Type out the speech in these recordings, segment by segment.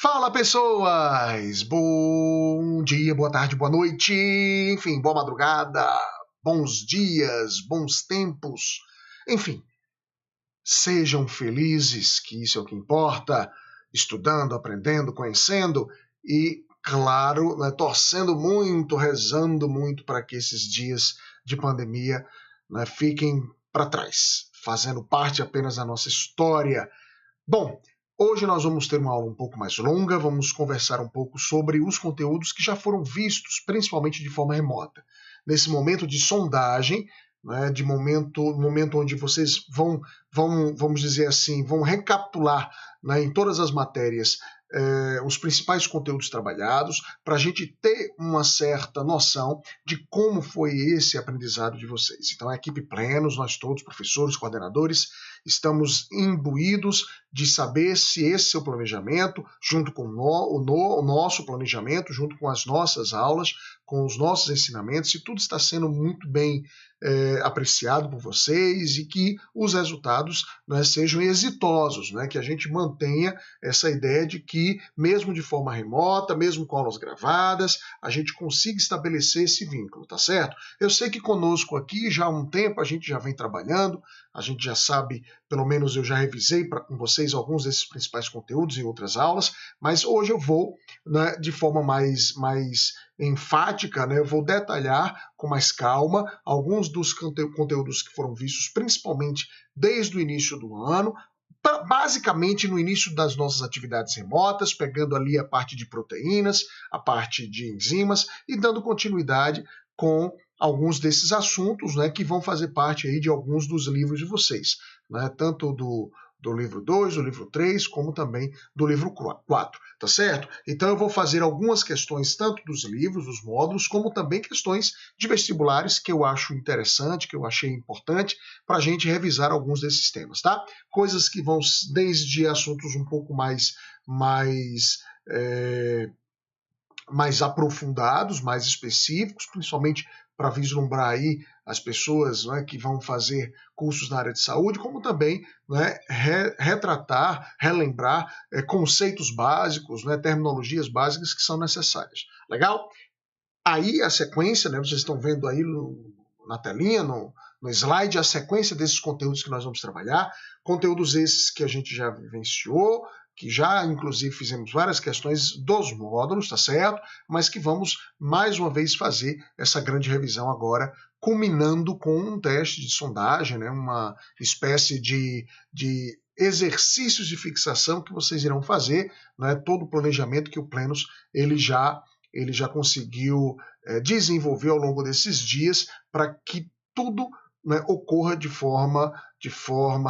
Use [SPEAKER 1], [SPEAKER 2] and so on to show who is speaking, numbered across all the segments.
[SPEAKER 1] Fala, pessoas! Bom dia, boa tarde, boa noite, enfim, boa madrugada, bons dias, bons tempos, enfim, sejam felizes, que isso é o que importa, estudando, aprendendo, conhecendo e, claro, né, torcendo muito, rezando muito para que esses dias de pandemia, né, fiquem para trás, fazendo parte apenas da nossa história. Bom, hoje nós vamos ter uma aula um pouco mais longa, vamos conversar um pouco sobre os conteúdos que já foram vistos, principalmente de forma remota. Nesse momento de sondagem, né, de momento onde vocês vamos dizer assim, vão recapitular, né, em todas as matérias os principais conteúdos trabalhados, para a gente ter uma certa noção de como foi esse aprendizado de vocês. Então, a equipe Plenos, nós todos, professores, coordenadores, estamos imbuídos de saber se esse seu planejamento, junto com o nosso planejamento, junto com as nossas aulas, com os nossos ensinamentos, se tudo está sendo muito bem apreciado por vocês e que os resultados, né, sejam exitosos, né, que a gente mantenha essa ideia de que, mesmo de forma remota, mesmo com aulas gravadas, a gente consiga estabelecer esse vínculo, tá certo? Eu sei que conosco aqui, já há um tempo, a gente já vem trabalhando, a gente já sabe, pelo menos eu já revisei com vocês alguns desses principais conteúdos em outras aulas, mas hoje eu vou, né, de forma mais enfática, né, eu vou detalhar com mais calma alguns dos conteúdos que foram vistos, principalmente desde o início do ano, basicamente no início das nossas atividades remotas, pegando ali a parte de proteínas, a parte de enzimas e dando continuidade com alguns desses assuntos, né, que vão fazer parte aí de alguns dos livros de vocês, né, tanto do livro 2, do livro 3, como também do livro 4, tá certo? Então eu vou fazer algumas questões tanto dos livros, dos módulos, como também questões de vestibulares que eu acho interessante, que eu achei importante para a gente revisar alguns desses temas, tá? Coisas que vão desde assuntos um pouco mais aprofundados, mais específicos, principalmente para vislumbrar aí as pessoas, né, que vão fazer cursos na área de saúde, como também, né, retratar, relembrar conceitos básicos, né, terminologias básicas que são necessárias. Legal? Aí a sequência, né, vocês estão vendo aí na telinha, no slide, a sequência desses conteúdos que nós vamos trabalhar, conteúdos esses que a gente já vivenciou, que já, inclusive, fizemos várias questões dos módulos, tá certo? Mas que vamos, mais uma vez, fazer essa grande revisão agora, culminando com um teste de sondagem, né? Uma espécie de exercícios de fixação que vocês irão fazer, né? Todo o planejamento que o Plenos ele já conseguiu desenvolver ao longo desses dias para que tudo, né, ocorra de forma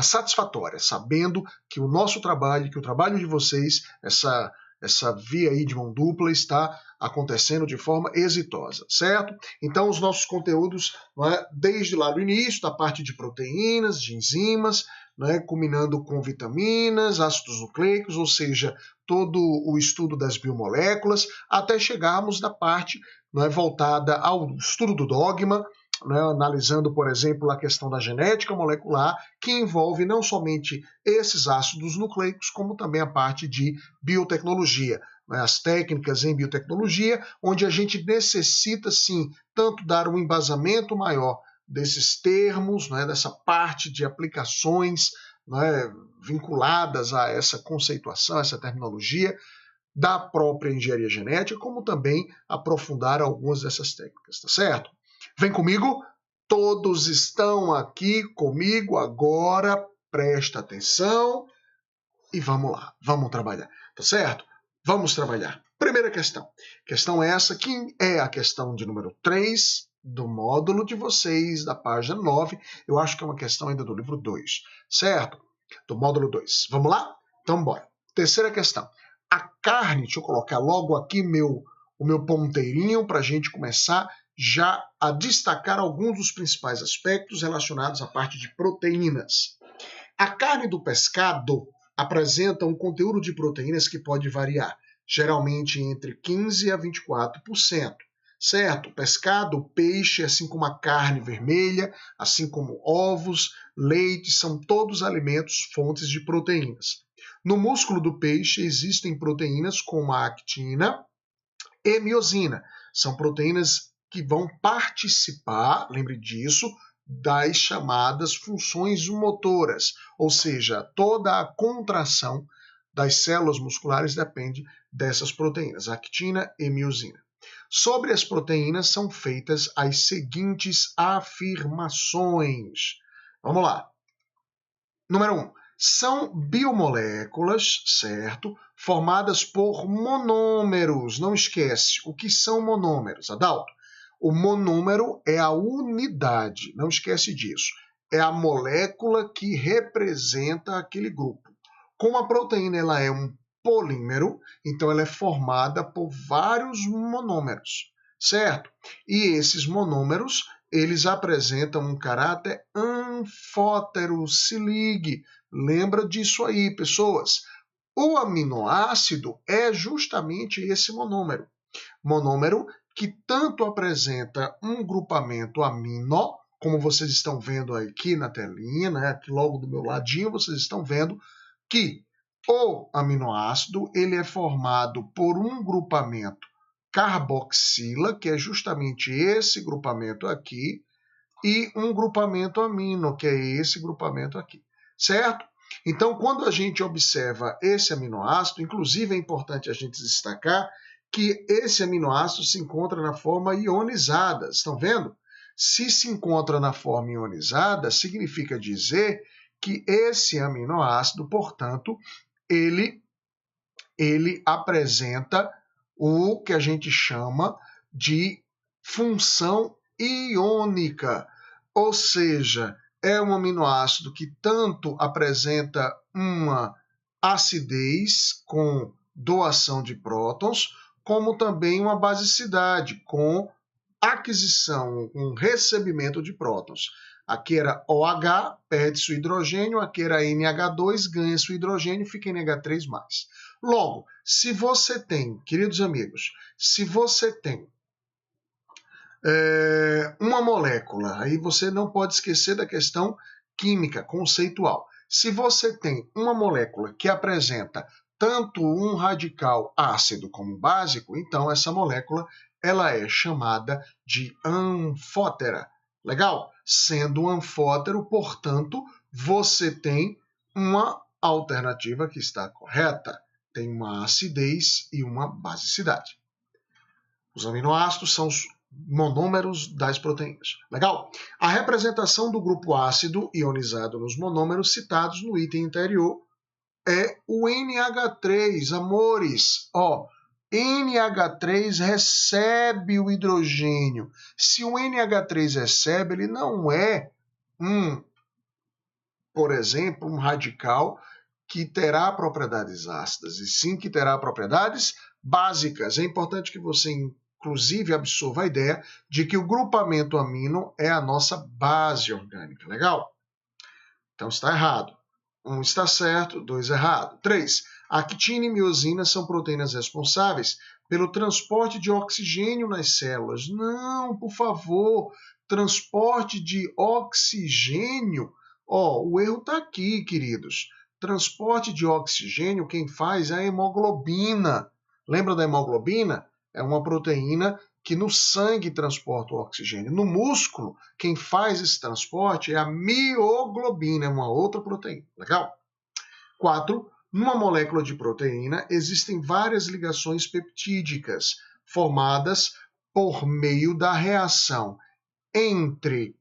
[SPEAKER 1] satisfatória, sabendo que o nosso trabalho, que o trabalho de vocês, essa via aí de mão dupla está acontecendo de forma exitosa, certo? Então, os nossos conteúdos, né, desde lá do início, da parte de proteínas, de enzimas, né, culminando com vitaminas, ácidos nucleicos, ou seja, todo o estudo das biomoléculas, até chegarmos na parte, né, voltada ao estudo do dogma, né, analisando, por exemplo, a questão da genética molecular, que envolve não somente esses ácidos nucleicos, como também a parte de biotecnologia, né, as técnicas em biotecnologia, onde a gente necessita, sim, tanto dar um embasamento maior desses termos, né, dessa parte de aplicações, né, vinculadas a essa conceituação, essa terminologia, da própria engenharia genética, como também aprofundar algumas dessas técnicas, tá certo? Vem comigo, todos estão aqui comigo agora, presta atenção e vamos lá, vamos trabalhar, tá certo? Vamos trabalhar. Primeira questão. Questão essa que é a questão de número 3 do módulo de vocês, da página 9. Eu acho que é uma questão ainda do livro 2, certo? Do módulo 2. Vamos lá? Então, bora. Terceira questão. A carne, deixa eu colocar logo aqui o meu ponteirinho para a gente começar já a destacar alguns dos principais aspectos relacionados à parte de proteínas. A carne do pescado apresenta um conteúdo de proteínas que pode variar, geralmente entre 15% a 24%. Certo? Pescado, peixe, assim como a carne vermelha, assim como ovos, leite, são todos alimentos fontes de proteínas. No músculo do peixe existem proteínas como a actina e miosina. São proteínas que vão participar, lembre disso, das chamadas funções motoras, ou seja, toda a contração das células musculares depende dessas proteínas, actina e miosina. Sobre as proteínas são feitas as seguintes afirmações. Vamos lá. Número 1. São biomoléculas, certo? Formadas por monômeros. Não esquece, o que são monômeros, Adalto? O monômero é a unidade, não esquece disso. É a molécula que representa aquele grupo. Como a proteína ela é um polímero, então ela é formada por vários monômeros, certo? E esses monômeros, eles apresentam um caráter anfótero, se ligue. Lembra disso aí, pessoas. O aminoácido é justamente esse monômero. Monômero que tanto apresenta um grupamento amino, como vocês estão vendo aqui na telinha, né? Aqui logo do meu ladinho, vocês estão vendo que o aminoácido ele é formado por um grupamento carboxila, que é justamente esse grupamento aqui, e um grupamento amino, que é esse grupamento aqui, certo? Então, quando a gente observa esse aminoácido, inclusive é importante a gente destacar que esse aminoácido se encontra na forma ionizada, estão vendo? Se encontra na forma ionizada, significa dizer que esse aminoácido, portanto, ele apresenta o que a gente chama de função iônica, ou seja, é um aminoácido que tanto apresenta uma acidez com doação de prótons, como também uma basicidade com aquisição, com recebimento de prótons. Aqui era OH, perde seu hidrogênio, aqui era NH2, ganha seu hidrogênio, fica NH3+. Logo, se você tem, queridos amigos, se você tem uma molécula, aí você não pode esquecer da questão química, conceitual. Se você tem uma molécula que apresenta tanto um radical ácido como básico, então essa molécula ela é chamada de anfótera. Legal? Sendo um anfótero, portanto, você tem uma alternativa que está correta. Tem uma acidez e uma basicidade. Os aminoácidos são os monômeros das proteínas. Legal? A representação do grupo ácido ionizado nos monômeros citados no item anterior é o NH3, amores. Ó, NH3 recebe o hidrogênio. Se o NH3 recebe, ele não é por exemplo, um radical que terá propriedades ácidas, e sim que terá propriedades básicas. É importante que você, inclusive, absorva a ideia de que o grupamento amino é a nossa base orgânica. Legal? Então está errado. 1 está certo, 2 errado. 3. Actina e miosina são proteínas responsáveis pelo transporte de oxigênio nas células. Não, por favor, transporte de oxigênio. Ó, o erro está aqui, queridos. Transporte de oxigênio, quem faz é a hemoglobina. Lembra da hemoglobina? É uma proteína que no sangue transporta o oxigênio. No músculo, quem faz esse transporte é a mioglobina, é uma outra proteína. Legal? 4. Numa molécula de proteína, existem várias ligações peptídicas formadas por meio da reação entre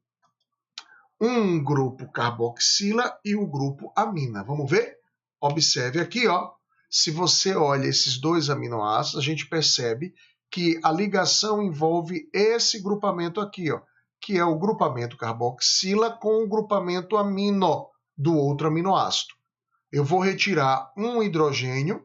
[SPEAKER 1] um grupo carboxila e o grupo amina. Vamos ver? Observe aqui, ó. Se você olha esses dois aminoácidos, a gente percebe que a ligação envolve esse grupamento aqui, ó, que é o grupamento carboxila com o grupamento amino do outro aminoácido. Eu vou retirar um hidrogênio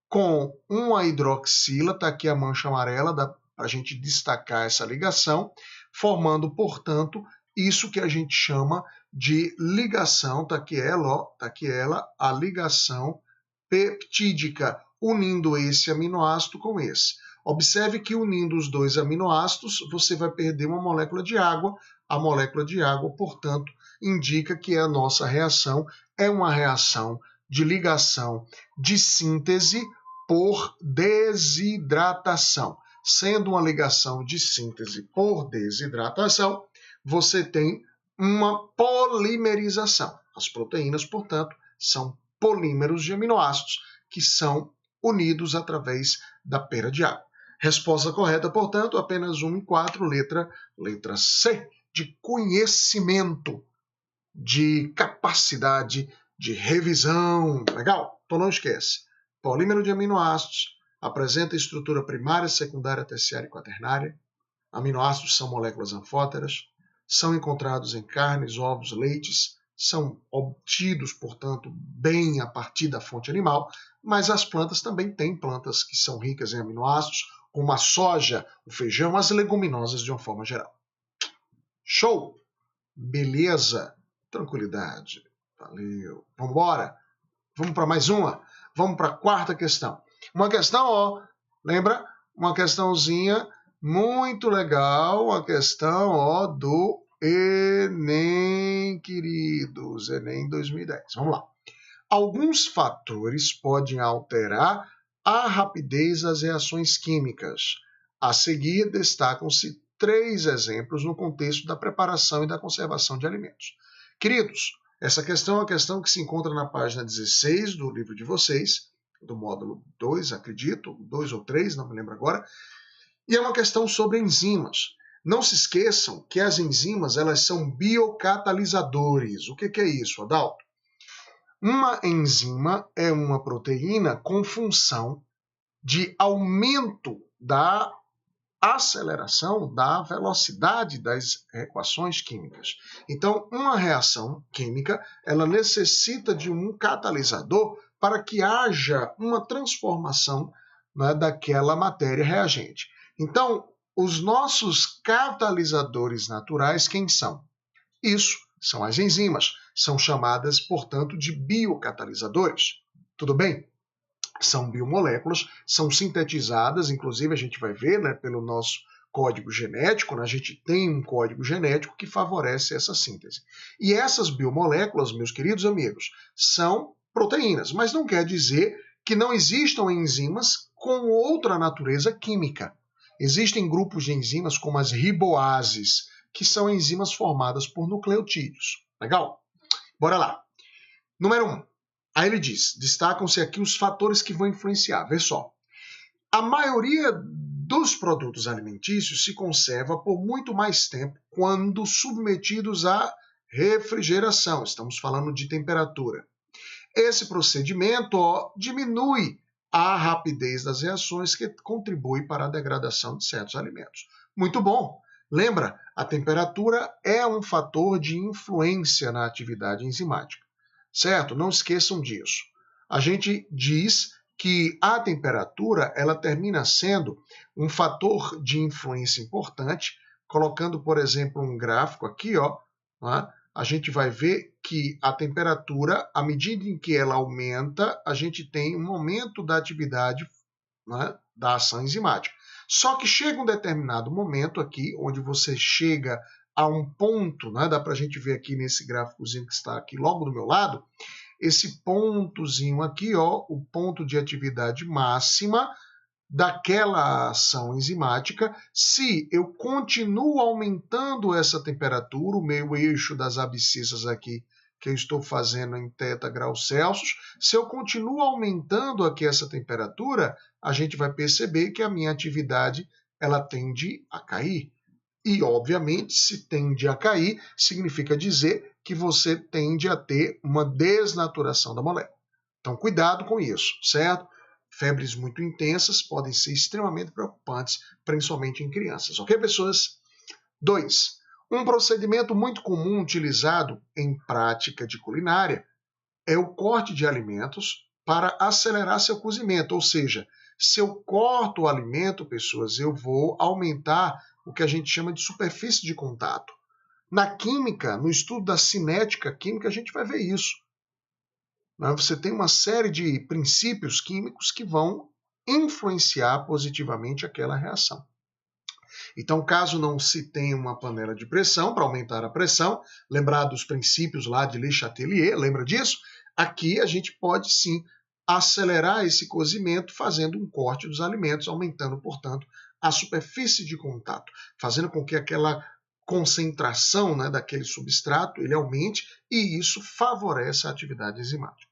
[SPEAKER 1] com uma hidroxila, tá aqui a mancha amarela, para a gente destacar essa ligação, formando, portanto, isso que a gente chama de ligação, tá aqui ela, ó, tá aqui ela, a ligação peptídica, unindo esse aminoácido com esse. Observe que unindo os dois aminoácidos, você vai perder uma molécula de água. A molécula de água, portanto, indica que a nossa reação é uma reação de ligação de síntese por desidratação. Sendo uma ligação de síntese por desidratação, você tem uma polimerização. As proteínas, portanto, são polímeros de aminoácidos que são unidos através da perda de água. Resposta correta, portanto, apenas 1 em 4, letra C, de conhecimento, de capacidade de revisão. Legal? Então não esquece. Polímero de aminoácidos apresenta estrutura primária, secundária, terciária e quaternária. Aminoácidos são moléculas anfóteras, são encontrados em carnes, ovos, leites, são obtidos, portanto, bem a partir da fonte animal, mas as plantas também têm plantas que são ricas em aminoácidos, como a soja, o feijão, as leguminosas de uma forma geral. Show! Beleza! Tranquilidade. Valeu. Vamos embora? Vamos para mais uma? Vamos para a quarta questão. Uma questão, ó, lembra? Uma questãozinha muito legal, a questão, ó, do Enem, queridos, Enem 2010. Vamos lá. Alguns fatores podem alterar a rapidez das reações químicas. A seguir, destacam-se 3 exemplos no contexto da preparação e da conservação de alimentos. Queridos, essa questão é uma questão que se encontra na página 16 do livro de vocês, do módulo 2, acredito, 2 ou 3, não me lembro agora, e é uma questão sobre enzimas. Não se esqueçam que as enzimas, elas são biocatalisadores. O que é isso, Adalto? Uma enzima é uma proteína com função de aumento da aceleração da velocidade das equações químicas. Então, uma reação química, ela necessita de um catalisador para que haja uma transformação, né, daquela matéria reagente. Então, os nossos catalisadores naturais, quem são? Isso são as enzimas. São chamadas, portanto, de biocatalisadores. Tudo bem? São biomoléculas, são sintetizadas, inclusive a gente vai ver, né, pelo nosso código genético, né, a gente tem um código genético que favorece essa síntese. E essas biomoléculas, meus queridos amigos, são proteínas, mas não quer dizer que não existam enzimas com outra natureza química. Existem grupos de enzimas como as riboases, que são enzimas formadas por nucleotídeos. Legal? Bora lá. Número 1. Aí ele diz, destacam-se aqui os fatores que vão influenciar. Vê só. A maioria dos produtos alimentícios se conserva por muito mais tempo quando submetidos à refrigeração. Estamos falando de temperatura. Esse procedimento, ó, diminui a rapidez das reações, que contribui para a degradação de certos alimentos. Muito bom! Lembra, a temperatura é um fator de influência na atividade enzimática. Certo? Não esqueçam disso. A gente diz que a temperatura, ela termina sendo um fator de influência importante, colocando, por exemplo, um gráfico aqui, ó, né? A gente vai ver que a temperatura, à medida em que ela aumenta, a gente tem um aumento da atividade, né, da ação enzimática. Só que chega um determinado momento aqui, onde você chega a um ponto, né, dá para a gente ver aqui nesse gráficozinho que está aqui logo do meu lado, esse pontozinho aqui, ó, o ponto de atividade máxima daquela ação enzimática. Se eu continuo aumentando essa temperatura, o meu eixo das abscissas aqui, que eu estou fazendo em θ graus Celsius, se eu continuo aumentando aqui essa temperatura, a gente vai perceber que a minha atividade, ela tende a cair. E, obviamente, se tende a cair, significa dizer que você tende a ter uma desnaturação da molécula. Então, cuidado com isso, certo? Febres muito intensas podem ser extremamente preocupantes, principalmente em crianças. Ok, pessoas? 2. Um procedimento muito comum utilizado em prática de culinária é o corte de alimentos para acelerar seu cozimento. Ou seja, se eu corto o alimento, pessoas, eu vou aumentar o que a gente chama de superfície de contato. Na química, no estudo da cinética química, a gente vai ver isso. Você tem uma série de princípios químicos que vão influenciar positivamente aquela reação. Então, caso não se tenha uma panela de pressão para aumentar a pressão, lembrar dos princípios lá de Le Chatelier, lembra disso? Aqui a gente pode sim acelerar esse cozimento fazendo um corte dos alimentos, aumentando, portanto, a superfície de contato, fazendo com que aquela concentração, né, daquele substrato ele aumente e isso favorece a atividade enzimática.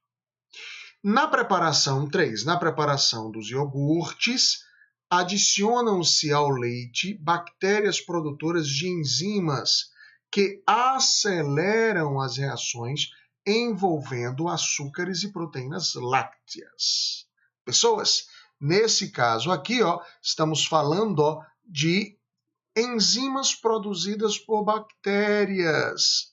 [SPEAKER 1] Na preparação 3, na preparação dos iogurtes, adicionam-se ao leite bactérias produtoras de enzimas que aceleram as reações envolvendo açúcares e proteínas lácteas. Pessoas, nesse caso aqui, ó, estamos falando, ó, de enzimas produzidas por bactérias.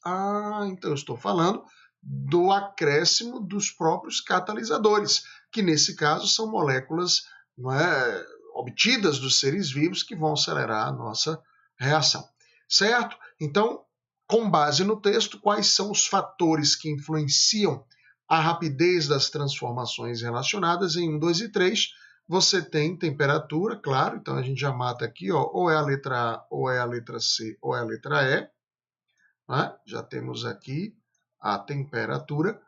[SPEAKER 1] Então eu estou falando do acréscimo dos próprios catalisadores, que nesse caso são moléculas, não é, obtidas dos seres vivos que vão acelerar a nossa reação. Certo? Então, com base no texto, quais são os fatores que influenciam a rapidez das transformações relacionadas em 1, 2 e 3? Você tem temperatura, claro, então a gente já mata aqui, ó, ou é a letra A, ou é a letra C, ou é a letra E. Né? Já temos aqui a temperatura.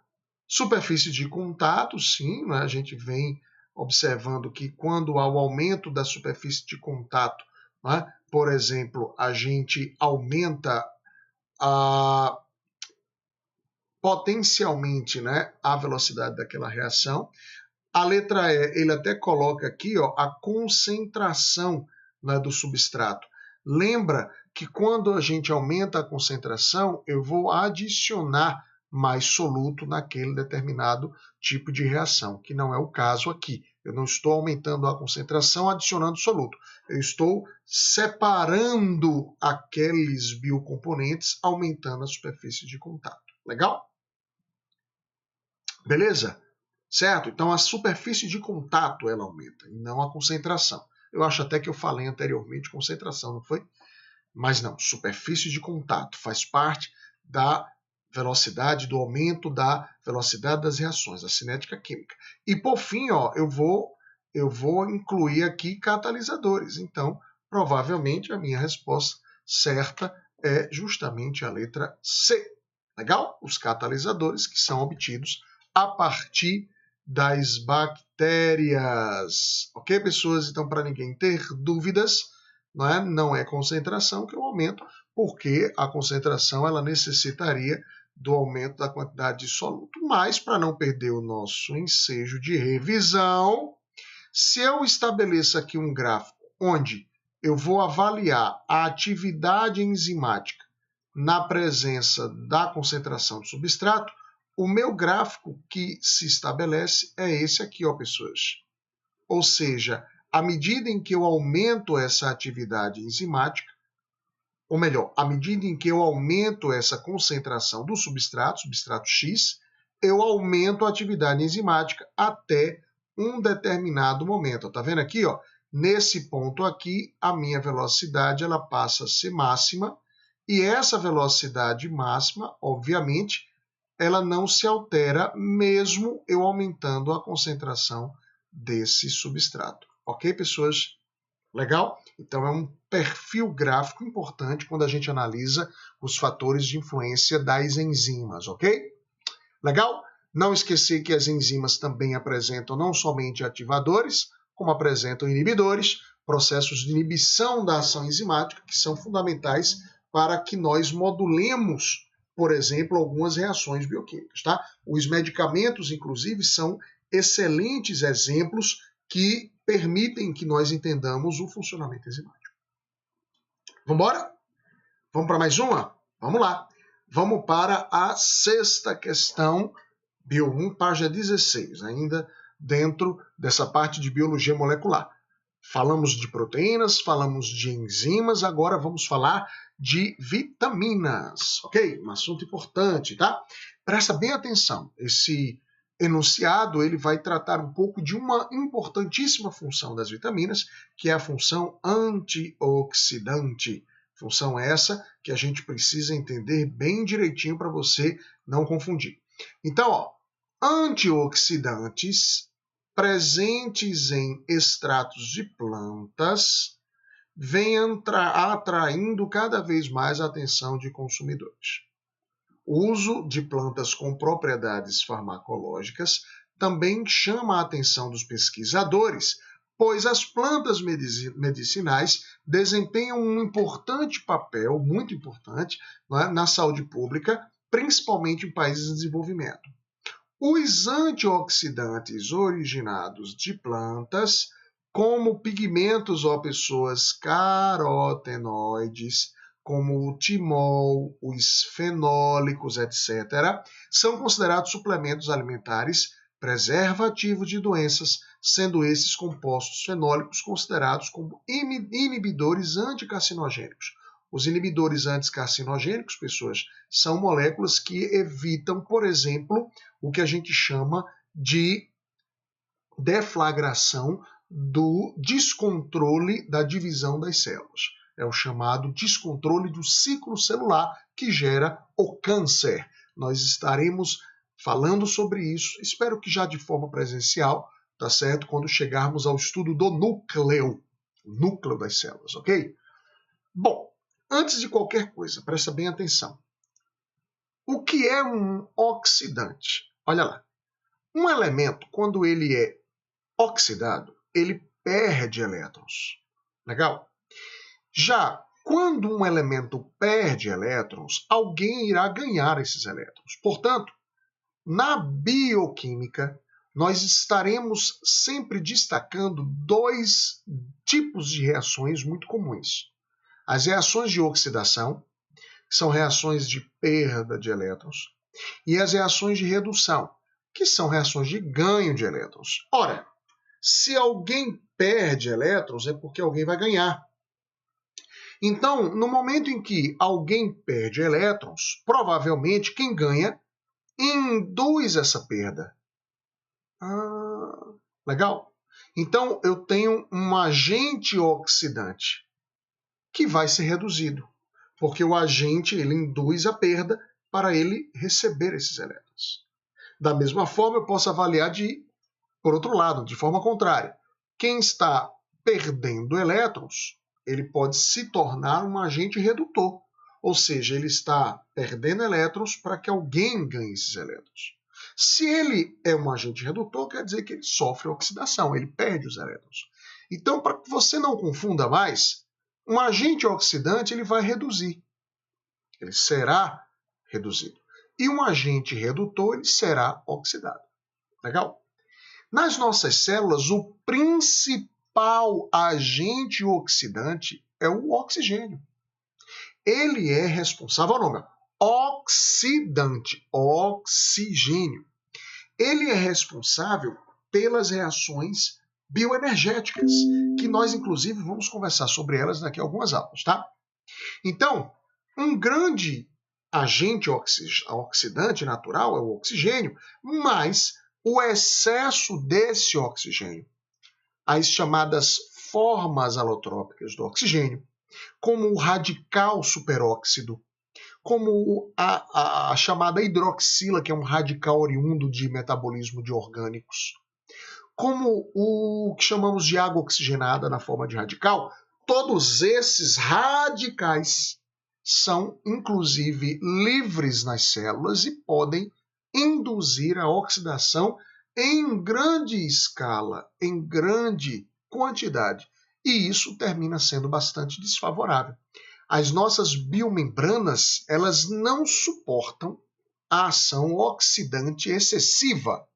[SPEAKER 1] Superfície de contato, sim, né? A gente vem observando que quando há o aumento da superfície de contato, né? Por exemplo, a gente aumenta potencialmente, né, a velocidade daquela reação. A letra E, ele até coloca aqui, ó, a concentração, né, do substrato. Lembra que quando a gente aumenta a concentração, eu vou adicionar mais soluto naquele determinado tipo de reação, que não é o caso aqui. Eu não estou aumentando a concentração adicionando soluto. Eu estou separando aqueles biocomponentes, aumentando a superfície de contato. Legal? Beleza? Certo? Então a superfície de contato ela aumenta, e não a concentração. Eu acho até que eu falei anteriormente concentração, não foi? Mas não, superfície de contato faz parte da velocidade, do aumento da velocidade das reações, da cinética química. E por fim, ó, eu vou incluir aqui catalisadores. Então, provavelmente a minha resposta certa é justamente a letra C. Legal? Os catalisadores que são obtidos a partir das bactérias. Ok, pessoas? Então, para ninguém ter dúvidas, não é concentração que eu aumento, porque a concentração ela necessitaria do aumento da quantidade de soluto. Mas, para não perder o nosso ensejo de revisão, se eu estabeleço aqui um gráfico onde eu vou avaliar a atividade enzimática na presença da concentração do substrato, o meu gráfico que se estabelece é esse aqui, ó, pessoas. Ou seja, à medida em que eu aumento essa atividade enzimática, ou melhor, à medida em que eu aumento essa concentração do substrato X, eu aumento a atividade enzimática até um determinado momento. Está vendo aqui? Ó? Nesse ponto aqui, a minha velocidade ela passa a ser máxima, e essa velocidade máxima, obviamente, ela não se altera mesmo eu aumentando a concentração desse substrato. Ok, pessoas? Legal? Então é um perfil gráfico importante quando a gente analisa os fatores de influência das enzimas, ok? Legal? Não esquecer que as enzimas também apresentam não somente ativadores, como apresentam inibidores, processos de inibição da ação enzimática, que são fundamentais para que nós modulemos, por exemplo, algumas reações bioquímicas. Tá? Os medicamentos, inclusive, são excelentes exemplos que permitem que nós entendamos o funcionamento enzimático. Vamos embora? Vamos para mais uma? Vamos lá. Vamos para a sexta questão, Bio 1, página 16, ainda dentro dessa parte de biologia molecular. Falamos de proteínas, falamos de enzimas, agora vamos falar de vitaminas, ok? Um assunto importante, tá? Presta bem atenção, esse enunciado ele vai tratar um pouco de uma importantíssima função das vitaminas, que é a função antioxidante. Função essa que a gente precisa entender bem direitinho para você não confundir. Então, ó, antioxidantes presentes em extratos de plantas vêm atraindo cada vez mais a atenção de consumidores. O uso de plantas com propriedades farmacológicas também chama a atenção dos pesquisadores, pois as plantas medicinais desempenham um importante papel, muito importante, na saúde pública, principalmente em países em desenvolvimento. Os antioxidantes originados de plantas, como pigmentos ou pessoas carotenoides, como o timol, os fenólicos, etc., são considerados suplementos alimentares preservativos de doenças, sendo esses compostos fenólicos considerados como inibidores anticarcinogênicos. Os inibidores anticarcinogênicos, pessoas, são moléculas que evitam, por exemplo, o que a gente chama de deflagração do descontrole da divisão das células. É o chamado descontrole do ciclo celular que gera o câncer. Nós estaremos falando sobre isso, espero que já de forma presencial, tá certo? Quando chegarmos ao estudo do núcleo, o núcleo das células, ok? Bom, antes de qualquer coisa, presta bem atenção. O que é um oxidante? Olha lá. Um elemento, quando ele é oxidado, ele perde elétrons. Legal? Já quando um elemento perde elétrons, alguém irá ganhar esses elétrons. Portanto, na bioquímica, nós estaremos sempre destacando dois tipos de reações muito comuns. As reações de oxidação, que são reações de perda de elétrons, e as reações de redução, que são reações de ganho de elétrons. Ora, se alguém perde elétrons, é porque alguém vai ganhar. Então, no momento em que alguém perde elétrons, provavelmente quem ganha induz essa perda. Legal? Então, eu tenho um agente oxidante que vai ser reduzido, porque o agente ele induz a perda para ele receber esses elétrons. Da mesma forma, eu posso avaliar por outro lado, de forma contrária. Quem está perdendo elétrons, ele pode se tornar um agente redutor, ou seja, ele está perdendo elétrons para que alguém ganhe esses elétrons. Se ele é um agente redutor, quer dizer que ele sofre oxidação, ele perde os elétrons. Então, para que você não confunda mais, um agente oxidante ele vai reduzir, ele será reduzido. E um agente redutor ele será oxidado. Legal? Nas nossas células, o principal agente oxidante é o oxigênio. Ele é responsável, olha o nome, oxidante, oxigênio. Ele é responsável pelas reações bioenergéticas, que nós, inclusive, vamos conversar sobre elas daqui a algumas aulas, tá? Então, um grande agente oxidante natural é o oxigênio, mas o excesso desse oxigênio, as chamadas formas alotrópicas do oxigênio, como o radical superóxido, como a chamada hidroxila, que é um radical oriundo de metabolismo de orgânicos, como o que chamamos de água oxigenada na forma de radical, todos esses radicais são, inclusive, livres nas células e podem induzir a oxidação em grande escala, em grande quantidade. E isso termina sendo bastante desfavorável. As nossas biomembranas, elas não suportam a ação oxidante excessiva.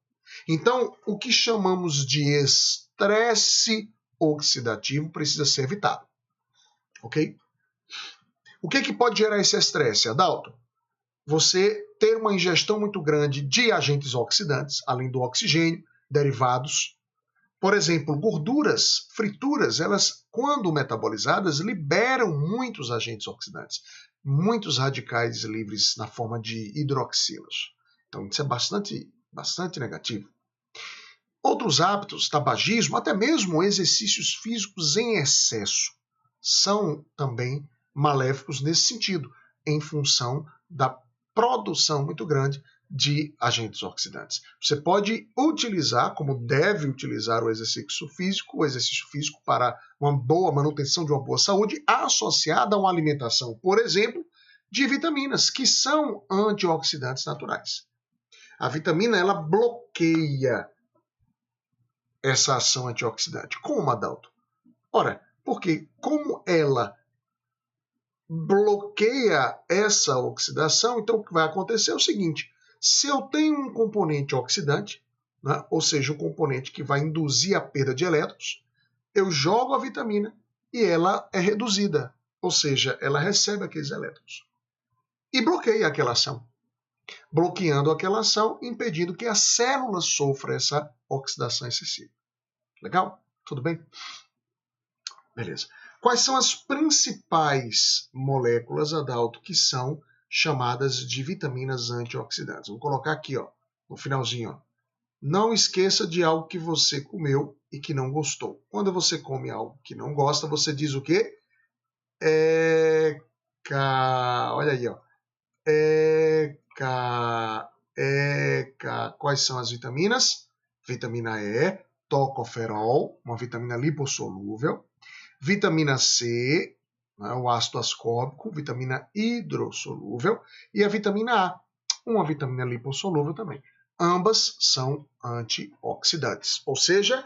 [SPEAKER 1] Então, o que chamamos de estresse oxidativo precisa ser evitado. Ok? O que pode gerar esse estresse, Adalto? Você ter uma ingestão muito grande de agentes oxidantes, além do oxigênio, derivados. Por exemplo, gorduras, frituras, elas, quando metabolizadas, liberam muitos agentes oxidantes, muitos radicais livres na forma de hidroxilas. Então, isso é bastante negativo. Outros hábitos, tabagismo, até mesmo exercícios físicos em excesso, são também maléficos nesse sentido, em função da produção muito grande de agentes oxidantes. Você pode utilizar, como deve utilizar o exercício físico para uma boa manutenção de uma boa saúde, associada a uma alimentação, por exemplo, de vitaminas, que são antioxidantes naturais. A vitamina, ela bloqueia essa ação antioxidante. Como, Adalto? Ora, porque como ela bloqueia essa oxidação, então o que vai acontecer é o seguinte: se eu tenho um componente oxidante, né, ou seja, um componente que vai induzir a perda de elétrons, eu jogo a vitamina e ela é reduzida, ou seja, ela recebe aqueles elétrons e bloqueia aquela ação. Bloqueando aquela ação, impedindo que a célula sofra essa oxidação excessiva. Legal? Tudo bem? Beleza. Quais são as principais moléculas, Adalto, que são chamadas de vitaminas antioxidantes? Vou colocar aqui, ó, no finalzinho. Ó. Não esqueça de algo que você comeu e que não gostou. Quando você come algo que não gosta, você diz o quê? Olha aí, ó. Quais são as vitaminas? Vitamina E, tocoferol, uma vitamina lipossolúvel. Vitamina C, né, o ácido ascórbico, vitamina hidrossolúvel, e a vitamina A, uma vitamina lipossolúvel também. Ambas são antioxidantes, ou seja,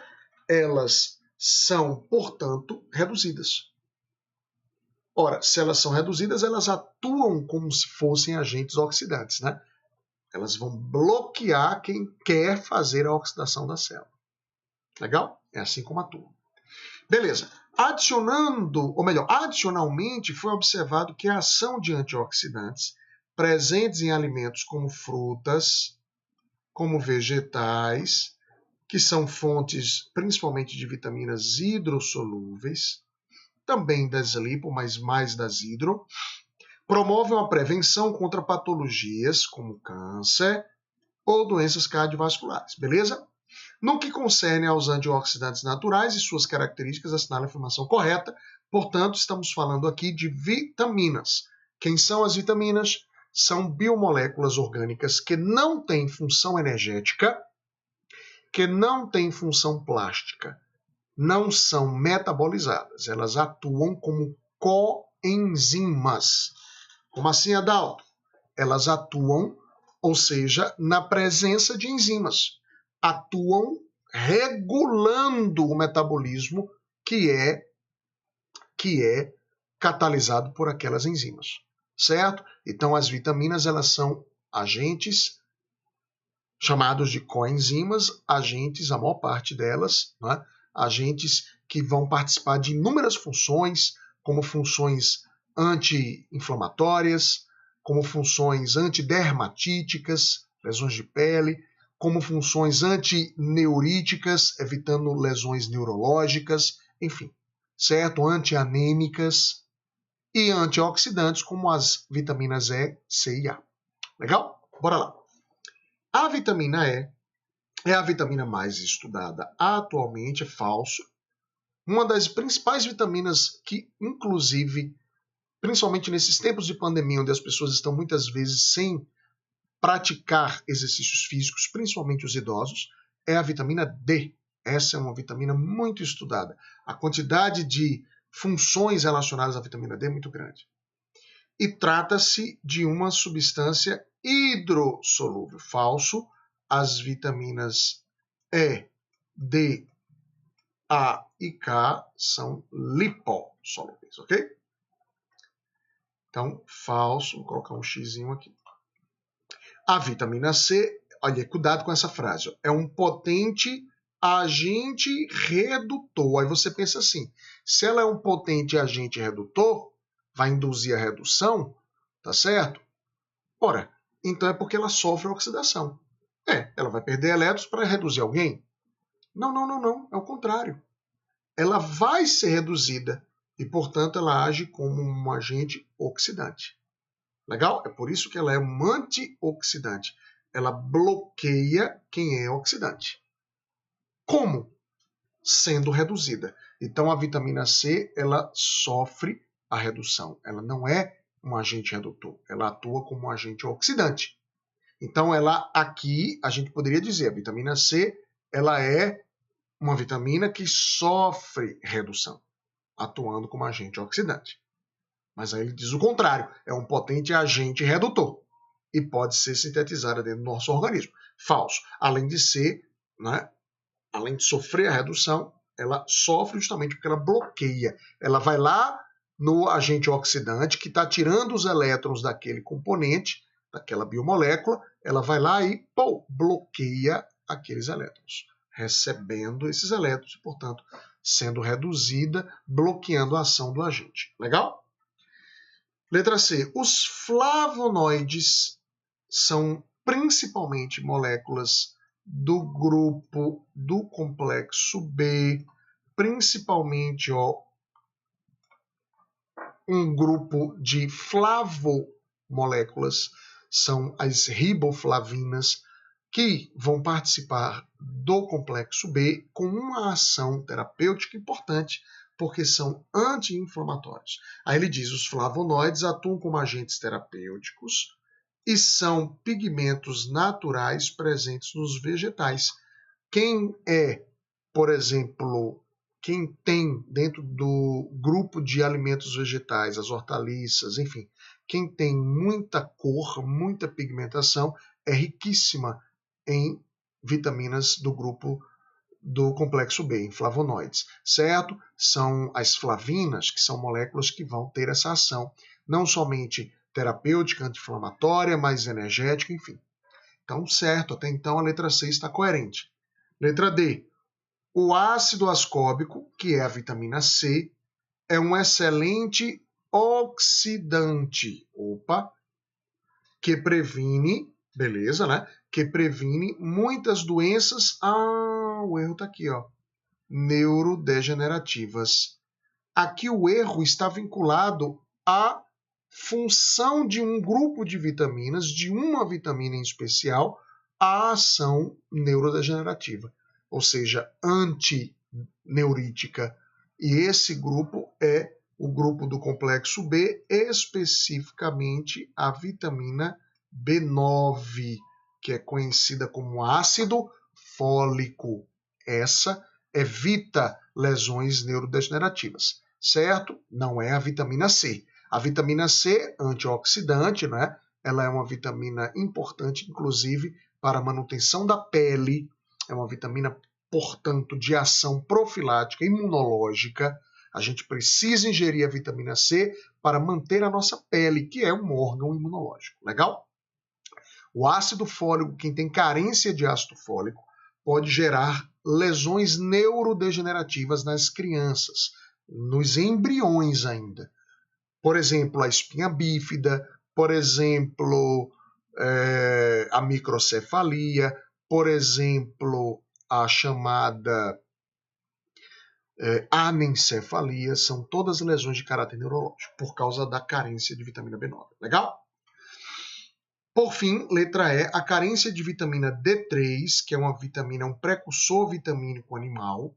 [SPEAKER 1] elas são, portanto, reduzidas. Ora, se elas são reduzidas, elas atuam como se fossem agentes oxidantes, né? Elas vão bloquear quem quer fazer a oxidação da célula. Legal? É assim como atuam. Beleza. Adicionalmente, foi observado que a ação de antioxidantes presentes em alimentos como frutas, como vegetais, que são fontes principalmente de vitaminas hidrossolúveis, também das lipo, mas mais das hidro, promovem a prevenção contra patologias como câncer ou doenças cardiovasculares, beleza? No que concerne aos antioxidantes naturais e suas características, assinale a informação correta. Portanto, estamos falando aqui de vitaminas. Quem são as vitaminas? São biomoléculas orgânicas que não têm função energética, que não têm função plástica, não são metabolizadas. Elas atuam como coenzimas. Como assim, Adalto? Elas atuam, ou seja, na presença de enzimas. Atuam regulando o metabolismo que é catalisado por aquelas enzimas, certo? Então as vitaminas, elas são agentes chamados de coenzimas, agentes, a maior parte delas, né? Agentes que vão participar de inúmeras funções, como funções anti-inflamatórias, como funções antidermatíticas, lesões de pele, como funções antineuríticas, evitando lesões neurológicas, enfim, certo? Antianêmicas e antioxidantes, como as vitaminas E, C e A. Legal? Bora lá. A vitamina E é a vitamina mais estudada atualmente, é falso. Uma das principais vitaminas que, inclusive, principalmente nesses tempos de pandemia, onde as pessoas estão muitas vezes sem praticar exercícios físicos, principalmente os idosos, é a vitamina D. Essa é uma vitamina muito estudada. A quantidade de funções relacionadas à vitamina D é muito grande. E trata-se de uma substância hidrossolúvel. Falso, as vitaminas E, D, A e K são lipossolúveis, ok? Então, falso, vou colocar um xizinho aqui. A vitamina C, olha, cuidado com essa frase, é um potente agente redutor. Aí você pensa assim, se ela é um potente agente redutor, vai induzir a redução, tá certo? Ora, então é porque ela sofre oxidação. Ela vai perder elétrons para reduzir alguém? Não, é o contrário. Ela vai ser reduzida e, portanto, ela age como um agente oxidante. Legal? É por isso que ela é um antioxidante. Ela bloqueia quem é oxidante. Como? Sendo reduzida. Então, a vitamina C, ela sofre a redução. Ela não é um agente redutor. Ela atua como um agente oxidante. Então, ela aqui, a gente poderia dizer, a vitamina C, ela é uma vitamina que sofre redução, atuando como agente oxidante. Mas aí ele diz o contrário, é um potente agente redutor e pode ser sintetizada dentro do nosso organismo. Falso. Além de ser, né, além de sofrer a redução, ela sofre justamente porque ela bloqueia. Ela vai lá no agente oxidante que está tirando os elétrons daquele componente, daquela biomolécula, ela vai lá e bloqueia aqueles elétrons, recebendo esses elétrons e, portanto, sendo reduzida, bloqueando a ação do agente. Legal? Letra C. Os flavonoides são principalmente moléculas do grupo do complexo B, principalmente um grupo de flavomoléculas, são as riboflavinas, que vão participar do complexo B com uma ação terapêutica importante, porque são anti-inflamatórios. Aí ele diz, os flavonoides atuam como agentes terapêuticos e são pigmentos naturais presentes nos vegetais. Quem é, por exemplo, quem tem dentro do grupo de alimentos vegetais, as hortaliças, enfim, quem tem muita cor, muita pigmentação, é riquíssima em vitaminas do grupo do complexo B, em flavonoides, certo? São as flavinas, que são moléculas que vão ter essa ação, não somente terapêutica, anti-inflamatória, mas energética, enfim. Então, certo, até então a letra C está coerente. Letra D. O ácido ascórbico, que é a vitamina C, é um excelente oxidante. Opa! Que previne, beleza, né? Que previne muitas doenças. Ah, o erro está aqui, ó. Neurodegenerativas. Aqui o erro está vinculado à função de um grupo de vitaminas, de uma vitamina em especial, à ação neurodegenerativa, ou seja, antineurítica. E esse grupo é o grupo do complexo B, especificamente a vitamina B9, que é conhecida como ácido fólico. Essa evita lesões neurodegenerativas, certo? Não é a vitamina C. A vitamina C, antioxidante, né? Ela é uma vitamina importante, inclusive, para a manutenção da pele. É uma vitamina, portanto, de ação profilática, imunológica. A gente precisa ingerir a vitamina C para manter a nossa pele, que é um órgão imunológico. Legal? O ácido fólico, quem tem carência de ácido fólico, pode gerar lesões neurodegenerativas nas crianças, nos embriões ainda. Por exemplo, a espinha bífida, por exemplo, a microcefalia, por exemplo, a chamada anencefalia, são todas lesões de caráter neurológico, por causa da carência de vitamina B9. Legal? Por fim, letra E, a carência de vitamina D3, que é uma vitamina, um precursor vitamínico animal,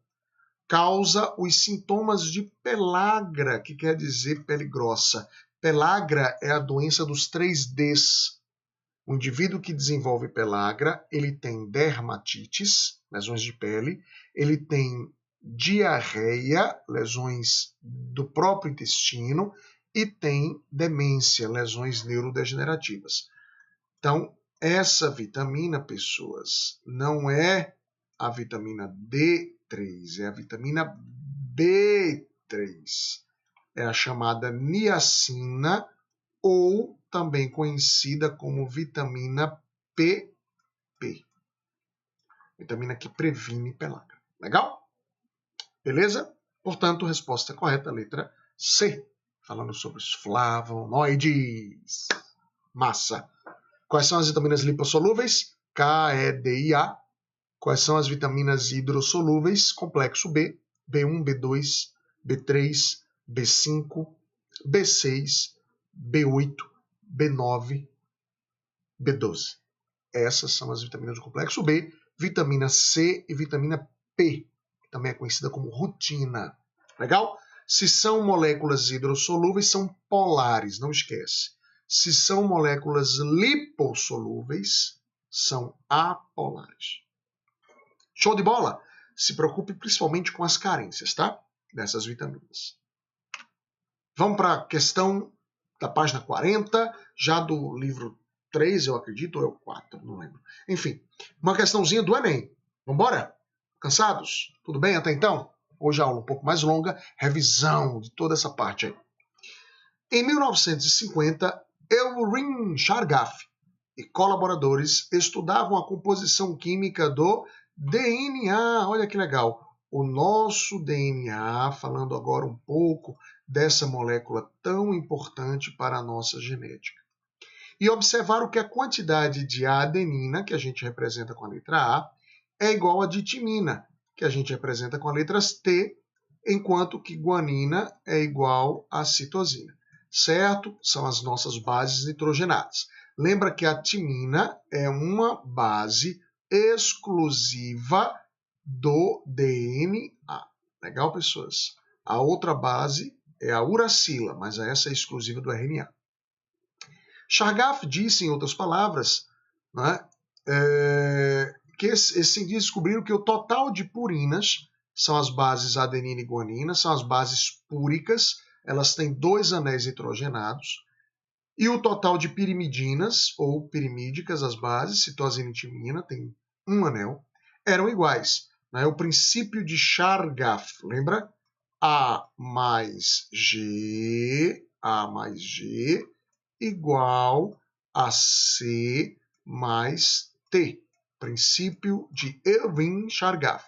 [SPEAKER 1] causa os sintomas de pellagra, que quer dizer pele grossa. Pellagra é a doença dos 3 Ds. O indivíduo que desenvolve pellagra, ele tem dermatites, lesões de pele, ele tem diarreia, lesões do próprio intestino, e tem demência, lesões neurodegenerativas. Então, essa vitamina, pessoas, não é a vitamina D3, é a vitamina B3. É a chamada niacina, ou também conhecida como vitamina PP. Vitamina que previne pellagra. Legal? Beleza? Portanto, resposta correta, letra C. Falando sobre os flavonoides. Massa. Quais são as vitaminas lipossolúveis? K, E, D e A. Quais são as vitaminas hidrossolúveis? Complexo B, B1, B2, B3, B5, B6, B8, B9, B12. Essas são as vitaminas do complexo B, vitamina C e vitamina P, que também é conhecida como rutina. Legal? Se são moléculas hidrossolúveis, são polares, não esquece. Se são moléculas lipossolúveis, são apolares. Show de bola? Se preocupe principalmente com as carências, tá? Dessas vitaminas. Vamos para a questão da página 40, já do livro 3, eu acredito, ou é o 4, não lembro. Enfim, uma questãozinha do Enem. Vamos embora? Cansados? Tudo bem até então? Hoje a aula um pouco mais longa, revisão de toda essa parte aí. Em 1950, Eulrin Chargaff e colaboradores estudavam a composição química do DNA. Olha que legal. O nosso DNA, falando agora um pouco dessa molécula tão importante para a nossa genética. E observaram que a quantidade de adenina, que a gente representa com a letra A, é igual a de timina, que a gente representa com a letra T, enquanto que guanina é igual a citosina. Certo? São as nossas bases nitrogenadas. Lembra que a timina é uma base exclusiva do DNA. Legal, pessoas? A outra base é a uracila, mas essa é exclusiva do RNA. Chargaff disse, em outras palavras, né, que esses cientistas descobriram que o total de purinas são as bases adenina e guanina, são as bases púricas, elas têm 2 anéis nitrogenados, e o total de pirimidinas, ou pirimídicas, as bases, citosina e timina, tem 1 anel, eram iguais. Né? O princípio de Chargaff, lembra? A mais G igual a C mais T. Princípio de Eulrin Chargaff.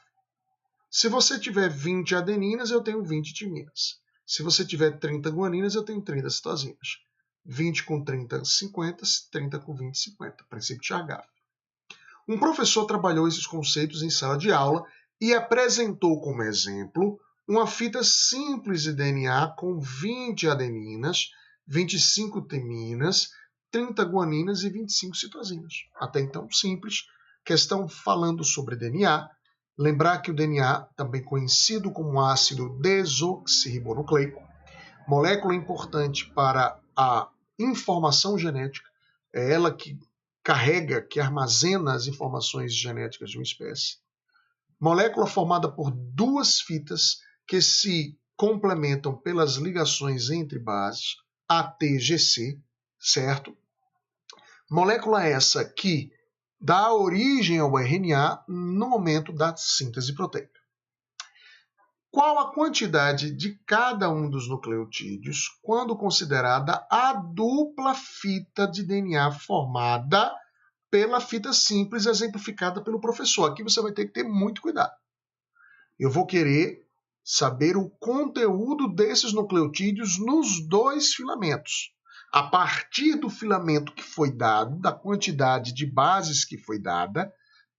[SPEAKER 1] Se você tiver 20 adeninas, eu tenho 20 timinas. Se você tiver 30 guaninas, eu tenho 30 citosinas. 20 com 30, 50. 30 com 20, 50. Princípio de Chargaff. Um professor trabalhou esses conceitos em sala de aula e apresentou como exemplo uma fita simples de DNA com 20 adeninas, 25 timinas, 30 guaninas e 25 citosinas. Até então, simples. Questão falando sobre DNA. Lembrar que o DNA, também conhecido como ácido desoxirribonucleico, molécula importante para a informação genética, é ela que carrega, que armazena as informações genéticas de uma espécie. Molécula formada por 2 fitas que se complementam pelas ligações entre bases, ATGC, certo? Molécula essa que dá origem ao RNA no momento da síntese proteica. Qual a quantidade de cada um dos nucleotídeos quando considerada a dupla fita de DNA formada pela fita simples exemplificada pelo professor? Aqui você vai ter que ter muito cuidado. Eu vou querer saber o conteúdo desses nucleotídeos nos 2 filamentos. A partir do filamento que foi dado, da quantidade de bases que foi dada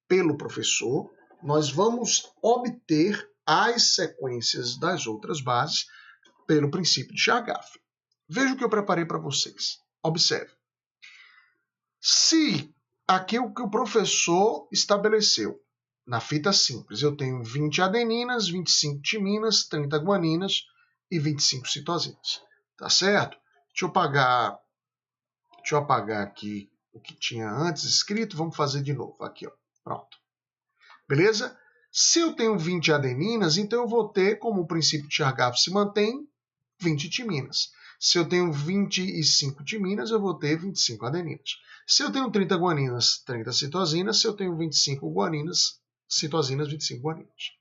[SPEAKER 1] pelo professor, nós vamos obter as sequências das outras bases pelo princípio de Chargaff. Veja o que eu preparei para vocês. Observe. Se aqui o que o professor estabeleceu na fita simples, eu tenho 20 adeninas, 25 timinas, 30 guaninas e 25 citosinas. Tá certo? Deixa eu apagar aqui o que tinha antes escrito. Vamos fazer de novo. Aqui, ó. Pronto. Beleza? Se eu tenho 20 adeninas, então eu vou ter, como o princípio de Chargaff se mantém, 20 timinas. Se eu tenho 25 timinas, eu vou ter 25 adeninas. Se eu tenho 30 guaninas, 30 citosinas. Se eu tenho 25 guaninas, citosinas, 25 guaninas.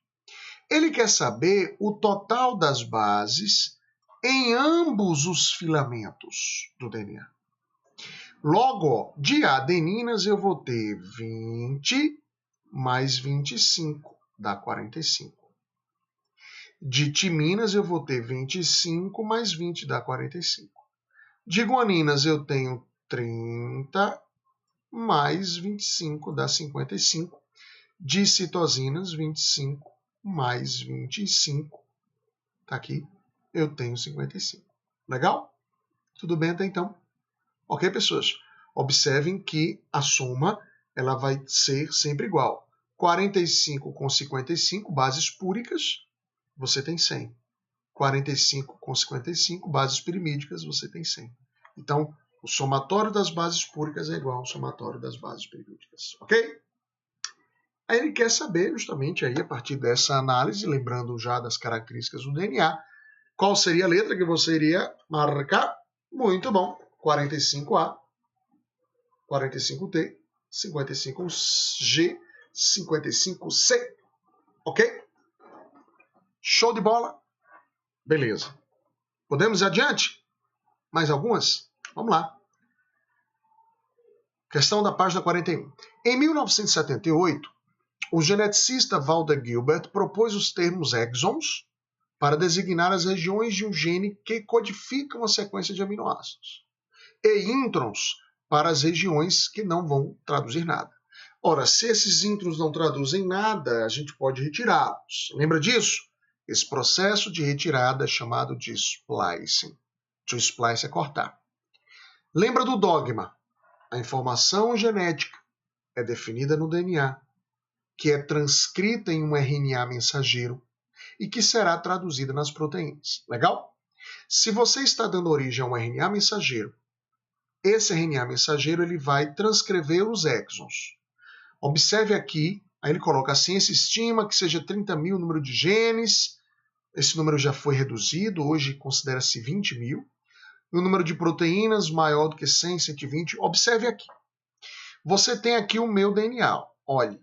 [SPEAKER 1] Ele quer saber o total das bases em ambos os filamentos do DNA. Logo, de adeninas eu vou ter 20 mais 25, dá 45. De timinas eu vou ter 25 mais 20, dá 45. De guaninas eu tenho 30 mais 25, dá 55. De citosinas, 25 mais 25, tá aqui, eu tenho 55. Legal? Tudo bem até então? Ok, pessoas? Observem que a soma ela vai ser sempre igual. 45 com 55, bases púricas, você tem 100. 45 com 55, bases pirimídicas, você tem 100. Então, o somatório das bases púricas é igual ao somatório das bases pirimídicas. Ok? Aí ele quer saber, justamente, aí, a partir dessa análise, lembrando já das características do DNA, Qual seria a letra que você iria marcar? Muito bom. 45A, 45T, 55G, 55C. Ok? Show de bola? Beleza. Podemos ir adiante? Mais algumas? Vamos lá. Questão da página 41. Em 1978, o geneticista Walter Gilbert propôs os termos exons para designar as regiões de um gene que codificam a sequência de aminoácidos, e introns para as regiões que não vão traduzir nada. Ora, se esses introns não traduzem nada, a gente pode retirá-los. Lembra disso? Esse processo de retirada é chamado de splicing. To splice é cortar. Lembra do dogma? A informação genética é definida no DNA, que é transcrita em um RNA mensageiro e que será traduzida nas proteínas. Legal? Se você está dando origem a um RNA mensageiro, esse RNA mensageiro ele vai transcrever os exons. Observe aqui, aí ele coloca a ciência estima que seja 30 mil o número de genes, esse número já foi reduzido, hoje considera-se 20 mil. E o número de proteínas maior do que 100, 120. Observe aqui. Você tem aqui o meu DNA. Olhe.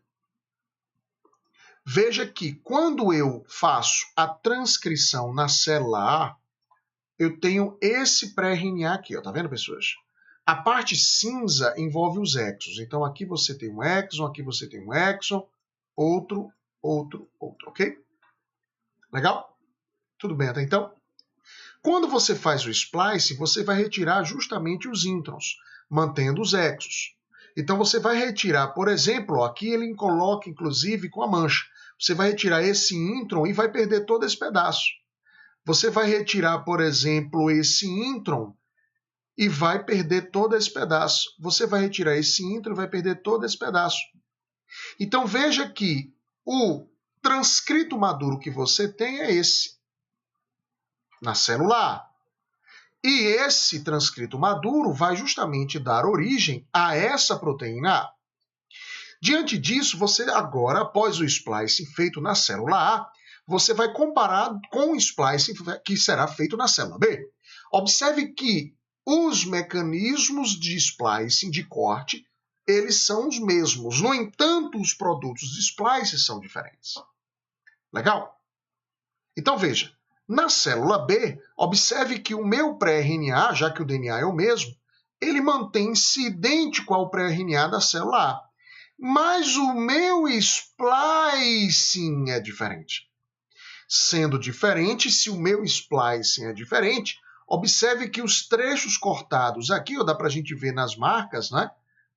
[SPEAKER 1] Veja que quando eu faço a transcrição na célula A, eu tenho esse pré-RNA aqui. Ó, tá vendo, pessoas? A parte cinza envolve os exons. Então aqui você tem um exon, aqui você tem um exon, outro, ok? Legal? Tudo bem até então? Quando você faz o splice, você vai retirar justamente os introns, mantendo os exons. Então você vai retirar, por exemplo, ó, aqui ele coloca inclusive com a mancha. Você vai retirar esse intron e vai perder todo esse pedaço. Você vai retirar, por exemplo, esse intron e vai perder todo esse pedaço. Você vai retirar esse intron e vai perder todo esse pedaço. Então veja que o transcrito maduro que você tem é esse, na célula A. E esse transcrito maduro vai justamente dar origem a essa proteína A. Diante disso, você agora, após o splicing feito na célula A, você vai comparar com o splicing que será feito na célula B. Observe que os mecanismos de splicing, de corte, eles são os mesmos. No entanto, os produtos de splicing são diferentes. Legal? Então, veja. Na célula B, observe que o meu pré-RNA, já que o DNA é o mesmo, ele mantém-se idêntico ao pré-RNA da célula A. Mas o meu splicing é diferente. Sendo diferente, se o meu splicing é diferente, observe que os trechos cortados, aqui ó, dá para a gente ver nas marcas, né?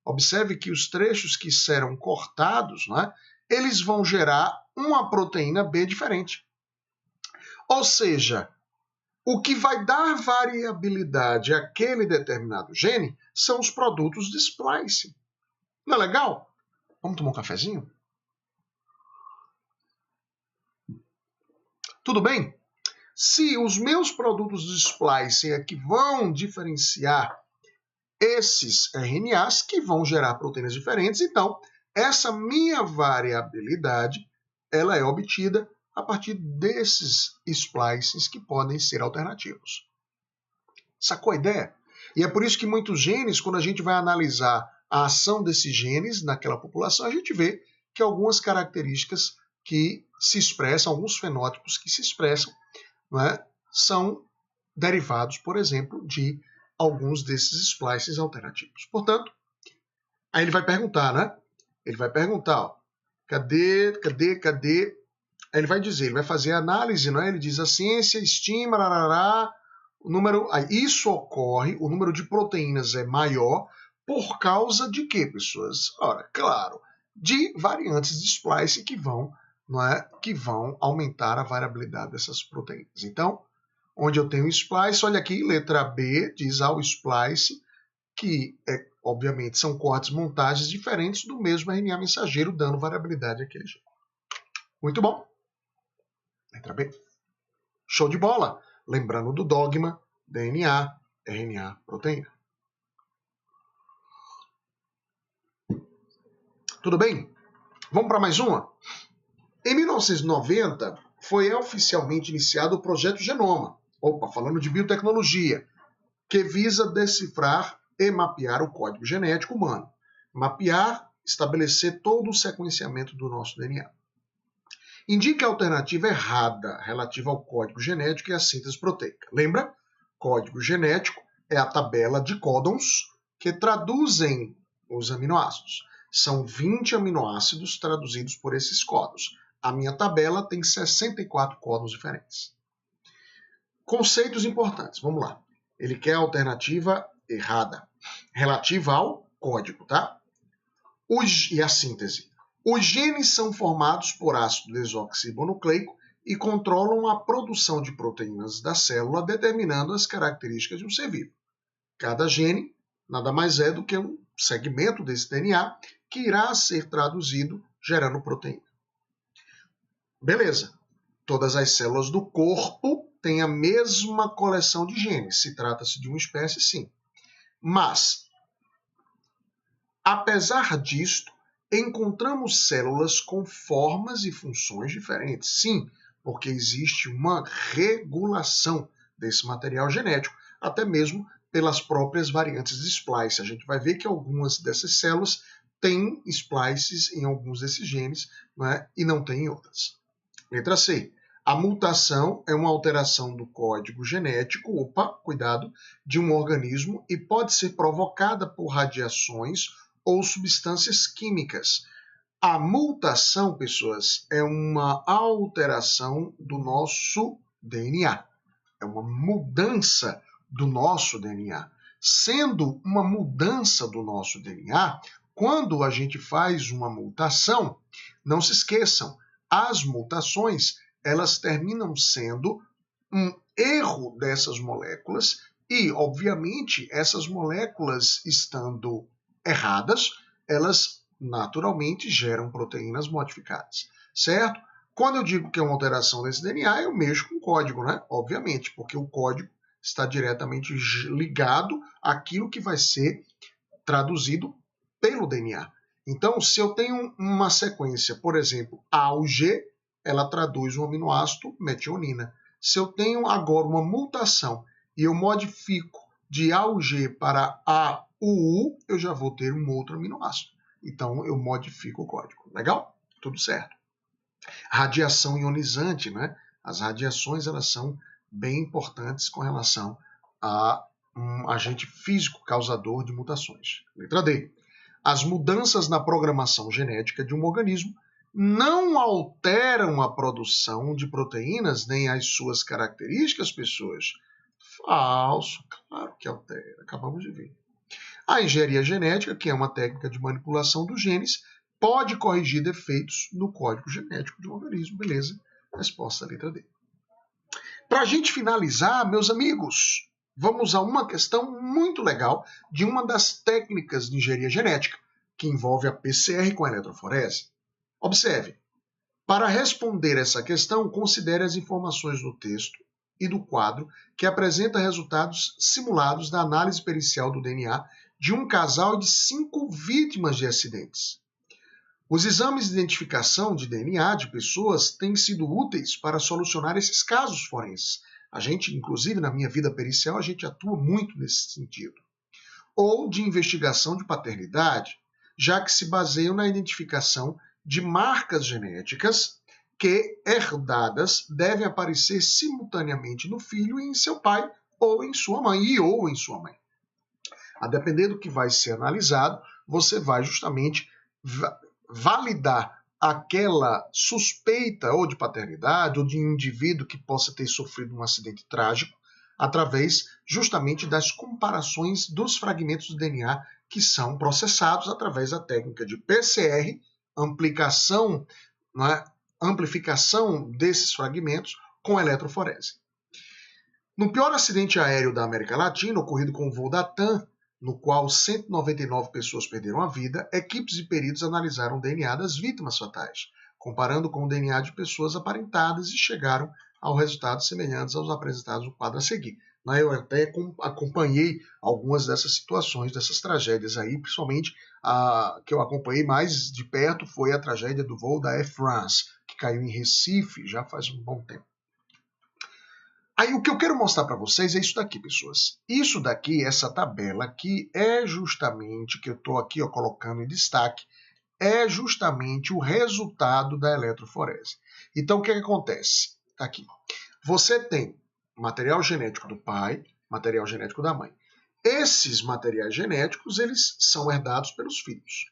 [SPEAKER 1] Observe que os trechos que serão cortados, né, eles vão gerar uma proteína B diferente. Ou seja, o que vai dar variabilidade àquele determinado gene são os produtos de splicing. Não é legal? Vamos tomar um cafezinho? Tudo bem? Se os meus produtos de splicing é que vão diferenciar esses RNAs que vão gerar proteínas diferentes, então essa minha variabilidade ela é obtida a partir desses splicings que podem ser alternativos. Sacou a ideia? E é por isso que muitos genes, quando a gente vai analisar a ação desses genes naquela população, a gente vê que algumas características que se expressam, alguns fenótipos que se expressam, né, são derivados, por exemplo, de alguns desses splices alternativos. Portanto, aí ele vai perguntar, né? Ele vai perguntar, ó, cadê? Aí ele vai dizer, ele vai fazer a análise, né? Ele diz a ciência estima, o número, isso ocorre, o número de proteínas é maior por causa de quê, pessoas? Ora, claro, de variantes de splice que vão, não é, que vão aumentar a variabilidade dessas proteínas. Então, onde eu tenho splice, olha aqui, letra B diz ao splice, que obviamente são cortes, montagens diferentes do mesmo RNA mensageiro, dando variabilidade àquele gene. Muito bom. Letra B. Show de bola. Lembrando do dogma, DNA, RNA, proteína. Tudo bem? Vamos para mais uma? Em 1990, foi oficialmente iniciado o Projeto Genoma, falando de biotecnologia, que visa decifrar e mapear o código genético humano. Mapear, estabelecer todo o sequenciamento do nosso DNA. Indique a alternativa errada relativa ao código genético e à síntese proteica. Lembra? Código genético é a tabela de códons que traduzem os aminoácidos. São 20 aminoácidos traduzidos por esses códons. A minha tabela tem 64 códons diferentes. Conceitos importantes, vamos lá. Ele quer a alternativa errada, relativa ao código, tá? E a síntese. Os genes são formados por ácido desoxirribonucleico e controlam a produção de proteínas da célula, determinando as características de um ser vivo. Cada gene nada mais é do que um segmento desse DNA que irá ser traduzido gerando proteína. Beleza. Todas as células do corpo têm a mesma coleção de genes. Se trata-se de uma espécie, sim. Mas, apesar disto, encontramos células com formas e funções diferentes. Sim, porque existe uma regulação desse material genético, até mesmo pelas próprias variantes de splice. A gente vai ver que algumas dessas células têm splices em alguns desses genes, né, e não tem em outras. Letra C. A mutação é uma alteração do código genético, de um organismo e pode ser provocada por radiações ou substâncias químicas. A mutação, pessoas, é uma alteração do nosso DNA. É uma mudança do nosso DNA. Sendo uma mudança do nosso DNA, quando a gente faz uma mutação, não se esqueçam, as mutações, elas terminam sendo um erro dessas moléculas e, obviamente, essas moléculas estando erradas, elas naturalmente geram proteínas modificadas, certo? Quando eu digo que é uma alteração desse DNA, eu mexo com o código, né? Obviamente, porque o código está diretamente ligado àquilo que vai ser traduzido pelo DNA. Então, se eu tenho uma sequência, por exemplo, A ao G, ela traduz um aminoácido metionina. Se eu tenho agora uma mutação e eu modifico de A ao G para A U, eu já vou ter um outro aminoácido. Então, eu modifico o código. Legal? Tudo certo. Radiação ionizante, né? As radiações, elas são bem importantes com relação a um agente físico causador de mutações. Letra D. As mudanças na programação genética de um organismo não alteram a produção de proteínas nem as suas características, pessoas. Falso, claro que altera, acabamos de ver. A engenharia genética, que é uma técnica de manipulação dos genes, pode corrigir defeitos no código genético de um organismo. Beleza? Resposta letra D. Para a gente finalizar, meus amigos, vamos a uma questão muito legal de uma das técnicas de engenharia genética, que envolve a PCR com a eletroforese. Observe, para responder essa questão, considere as informações do texto e do quadro que apresenta resultados simulados da análise pericial do DNA de um casal de 5 vítimas de acidentes. Os exames de identificação de DNA de pessoas têm sido úteis para solucionar esses casos forenses. A gente, inclusive, na minha vida pericial, a gente atua muito nesse sentido. Ou de investigação de paternidade, já que se baseiam na identificação de marcas genéticas que, herdadas, devem aparecer simultaneamente no filho e em seu pai, ou em sua mãe, ou em sua mãe. A depender do que vai ser analisado, você vai justamente validar aquela suspeita ou de paternidade ou de um indivíduo que possa ter sofrido um acidente trágico através justamente das comparações dos fragmentos do DNA que são processados através da técnica de PCR, amplificação desses fragmentos com eletroforese. No pior acidente aéreo da América Latina, ocorrido com o voo da TAM, no qual 199 pessoas perderam a vida, equipes de peritos analisaram o DNA das vítimas fatais, comparando com o DNA de pessoas aparentadas e chegaram ao resultados semelhantes aos apresentados no quadro a seguir. Eu até acompanhei algumas dessas situações, dessas tragédias aí, principalmente a que eu acompanhei mais de perto foi a tragédia do voo da Air France, que caiu em Recife já faz um bom tempo. Aí o que eu quero mostrar para vocês é isso daqui, pessoas. Isso daqui, essa tabela aqui, é justamente, que eu estou aqui colocando em destaque, é justamente o resultado da eletroforese. Então, o que acontece? Tá aqui. Você tem material genético do pai, material genético da mãe. Esses materiais genéticos, eles são herdados pelos filhos.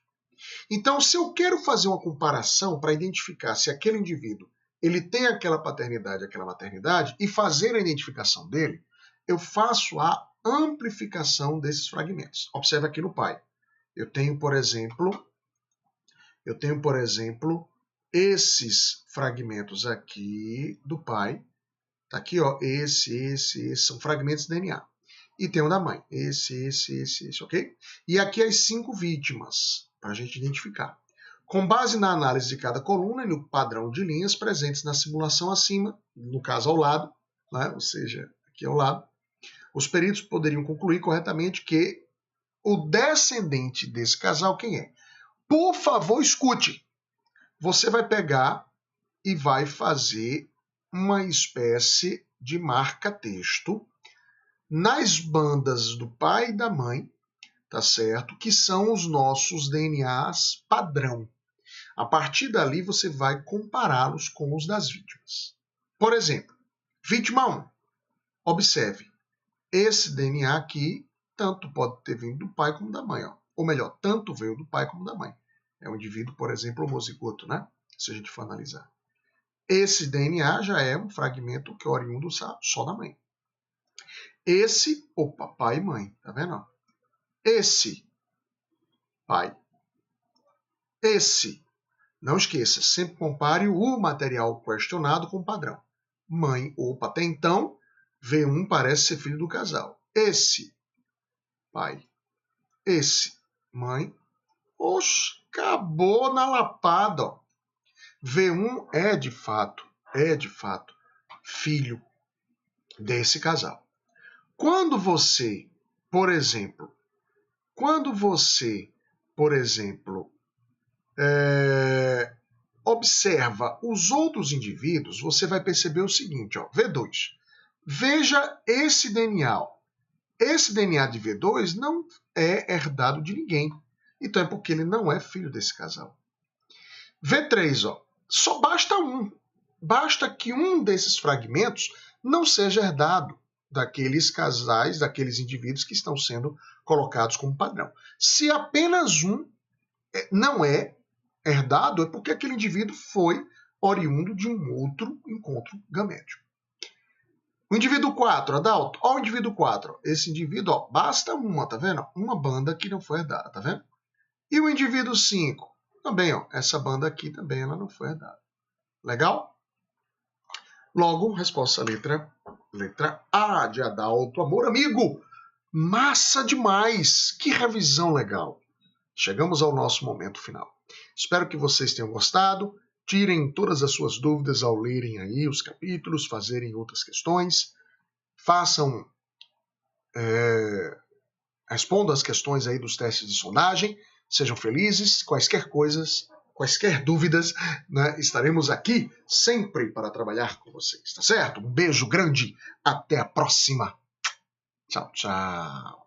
[SPEAKER 1] Então, se eu quero fazer uma comparação para identificar se aquele indivíduo ele tem aquela paternidade, aquela maternidade, e fazer a identificação dele, eu faço a amplificação desses fragmentos. Observe aqui no pai. Eu tenho, por exemplo, esses fragmentos aqui do pai. Tá aqui, ó, esse, são fragmentos de DNA. E tem o da mãe, esse, ok? E aqui as 5 vítimas, para a gente identificar. Com base na análise de cada coluna e no padrão de linhas presentes na simulação acima, no caso ao lado, né? Ou seja, aqui ao lado, os peritos poderiam concluir corretamente que o descendente desse casal, quem é? Por favor, escute. Você vai pegar e vai fazer uma espécie de marca-texto nas bandas do pai e da mãe, tá certo? Que são os nossos DNAs padrão. A partir dali, você vai compará-los com os das vítimas. Por exemplo, vítima 1. Observe, esse DNA aqui tanto pode ter vindo do pai como da mãe. Ó. Ou melhor, tanto veio do pai como da mãe. É um indivíduo, por exemplo, homozigoto, né? Se a gente for analisar. Esse DNA já é um fragmento que é oriundo só da mãe. Esse, opa, pai e mãe, tá vendo? Esse, pai. Esse, não esqueça, sempre compare o material questionado com o padrão. Mãe, opa, até então, V1 parece ser filho do casal. Esse, pai. Esse, mãe. Oxe, acabou na lapada, ó. V1 é de fato, filho desse casal. Quando você, por exemplo, observa os outros indivíduos, você vai perceber o seguinte, ó, V2. Veja esse DNA. Esse DNA de V2 não é herdado de ninguém. Então é porque ele não é filho desse casal. V3, ó, só basta um. Basta que um desses fragmentos não seja herdado daqueles casais, daqueles indivíduos que estão sendo colocados como padrão. Se apenas um não é herdado, é porque aquele indivíduo foi oriundo de um outro encontro gamético. O indivíduo 4, Adalto, ó o indivíduo 4. Esse indivíduo, ó, basta uma, tá vendo? Uma banda que não foi herdada, tá vendo? E o indivíduo 5, também, ó, essa banda aqui também ela não foi herdada. Legal? Logo, resposta letra A de Adalto. Amor amigo, massa demais! Que revisão legal! Chegamos ao nosso momento final. Espero que vocês tenham gostado. Tirem todas as suas dúvidas ao lerem aí os capítulos, fazerem outras questões. Façam, respondam as questões aí dos testes de sondagem. Sejam felizes. Quaisquer coisas, quaisquer dúvidas, né, estaremos aqui sempre para trabalhar com vocês, tá certo? Um beijo grande. Até a próxima. Tchau, tchau.